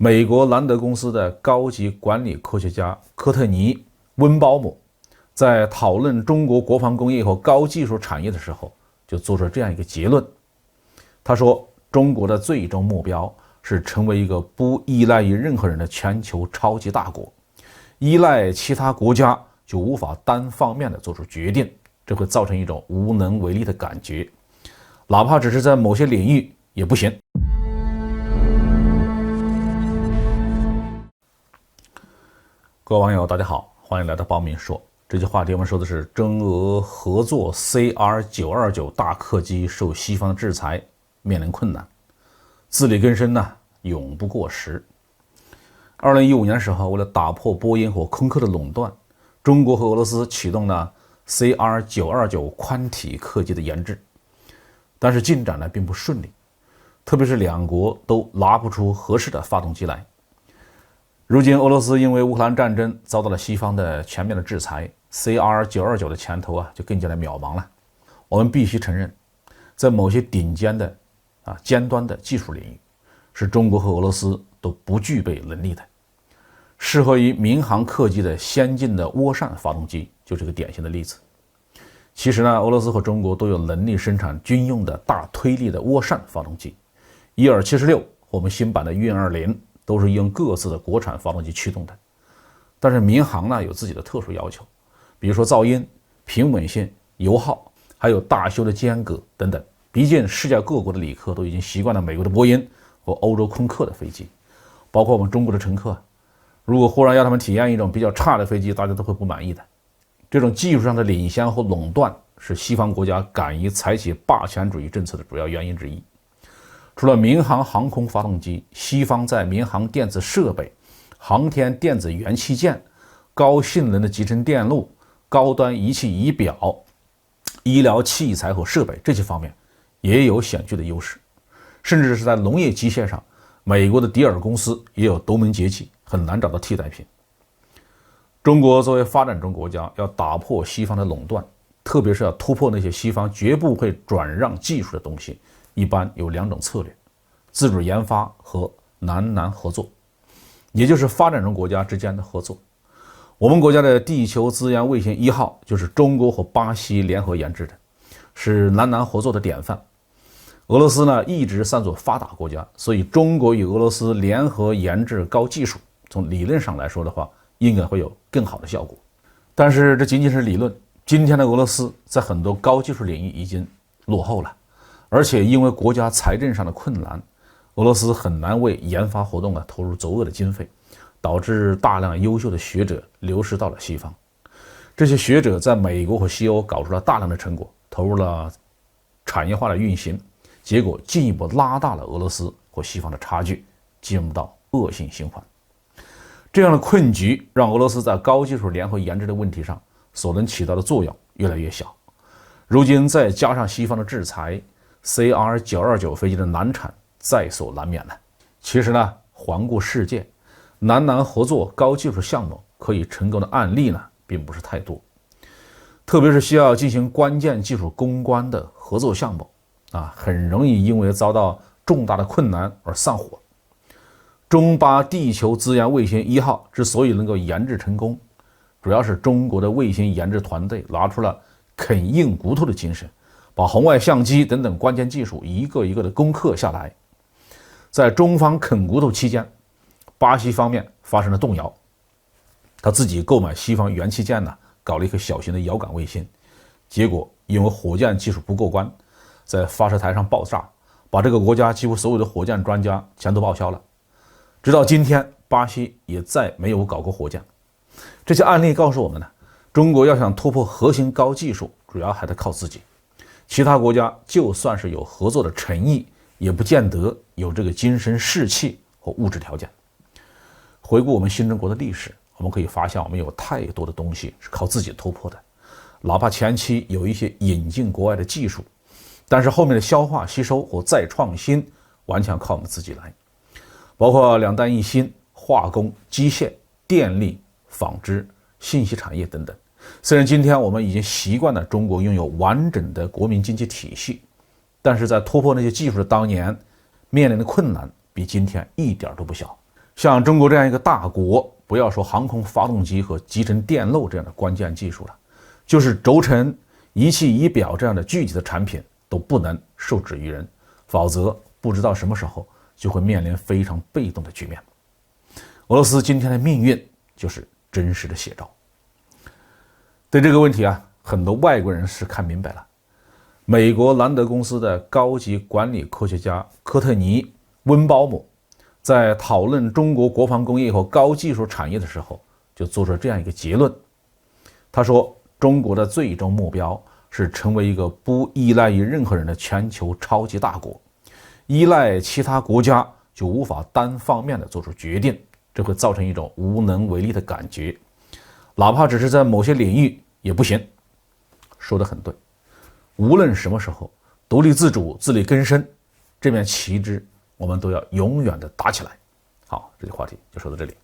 美国兰德公司的高级管理科学家科特尼·温鲍姆在讨论中国国防工业和高技术产业的时候，就做出这样一个结论。他说，中国的最终目标是成为一个不依赖于任何人的全球超级大国，依赖其他国家就无法单方面的做出决定，这会造成一种无能为力的感觉，哪怕只是在某些领域也不行。各位网友大家好，欢迎来到包明说。这期话题我们说的是中俄合作 CR-929 大客机受西方制裁，面临困难，自力更生呢永不过时。2015年的时候，为了打破波音和空客的垄断，中国和俄罗斯启动了 CR-929 宽体客机的研制，但是进展呢并不顺利，特别是两国都拿不出合适的发动机来。如今俄罗斯因为乌克兰战争遭到了西方的全面的制裁， CR-929 的前途就更加的渺茫了。我们必须承认，在某些顶尖的尖端的技术领域，是中国和俄罗斯都不具备能力的。适合于民航客机的先进的涡扇发动机就是个典型的例子。其实呢，俄罗斯和中国都有能力生产军用的大推力的涡扇发动机，伊尔76和我们新版的运20都是用各自的国产发动机驱动的。但是民航呢有自己的特殊要求，比如说噪音、平稳性、油耗，还有大修的间隔等等。毕竟世界各国的旅客都已经习惯了美国的波音和欧洲空客的飞机，包括我们中国的乘客，如果忽然要他们体验一种比较差的飞机，大家都会不满意的。这种技术上的领先和垄断是西方国家敢于采取霸权主义政策的主要原因之一。除了民航航空发动机，西方在民航电子设备、航天电子元器件、高性能的集成电路、高端仪器仪表、医疗器材和设备这些方面也有显著的优势，甚至是在农业机械上，美国的迪尔公司也有独门绝技，很难找到替代品。中国作为发展中国家，要打破西方的垄断，特别是要突破那些西方绝不会转让技术的东西，一般有两种策略：自主研发和南合作，也就是发展中国家之间的合作。我们国家的地球资源卫星1号就是中国和巴西联合研制的，是南合作的典范。俄罗斯呢一直算作发达国家，所以中国与俄罗斯联合研制高技术，从理论上来说的话，应该会有更好的效果。但是这仅仅是理论，今天的俄罗斯在很多高技术领域已经落后了，而且因为国家财政上的困难，俄罗斯很难为研发活动投入足够的经费，导致大量优秀的学者流失到了西方。这些学者在美国和西欧搞出了大量的成果，投入了产业化的运行，结果进一步拉大了俄罗斯和西方的差距，进入到恶性循环。这样的困局让俄罗斯在高技术联合研制的问题上所能起到的作用越来越小。如今再加上西方的制裁， CR-929 飞机的难产在所难免了。其实呢，环顾世界，南合作高技术项目可以成功的案例呢并不是太多，特别是需要进行关键技术攻关的合作项目很容易因为遭到重大的困难而散伙。中巴地球资源卫星1号之所以能够研制成功，主要是中国的卫星研制团队拿出了啃硬骨头的精神，把红外相机等等关键技术一个一个的攻克下来。在中方啃骨头期间，巴西方面发生了动摇，他自己购买西方元器件搞了一颗小型的遥感卫星，结果因为火箭技术不过关，在发射台上爆炸，把这个国家几乎所有的火箭专家全都报销了。直到今天，巴西也再没有搞过火箭。这些案例告诉我们中国要想突破核心高技术，主要还得靠自己。其他国家就算是有合作的诚意，也不见得有这个精神士气和物质条件。回顾我们新中国的历史，我们可以发现我们有太多的东西是靠自己突破的，哪怕前期有一些引进国外的技术，但是后面的消化吸收和再创新完全靠我们自己来，包括两弹一星、化工、机械、电力、纺织、信息产业等等。虽然今天我们已经习惯了中国拥有完整的国民经济体系，但是在突破那些技术的当年，面临的困难比今天一点都不小。像中国这样一个大国，不要说航空发动机和集成电路这样的关键技术了，就是轴承、仪器仪表这样的具体的产品都不能受制于人，否则不知道什么时候就会面临非常被动的局面。俄罗斯今天的命运就是真实的写照。对这个问题很多外国人是看明白了。美国兰德公司的高级管理科学家科特尼·温鲍姆在讨论中国国防工业和高技术产业的时候，就做出这样一个结论。他说，中国的最终目标是成为一个不依赖于任何人的全球超级大国，依赖其他国家就无法单方面的做出决定，这会造成一种无能为力的感觉，哪怕只是在某些领域也不行。说得很对，无论什么时候，独立自主、自力更生这面旗帜我们都要永远的打起来。好，这期话题就说到这里。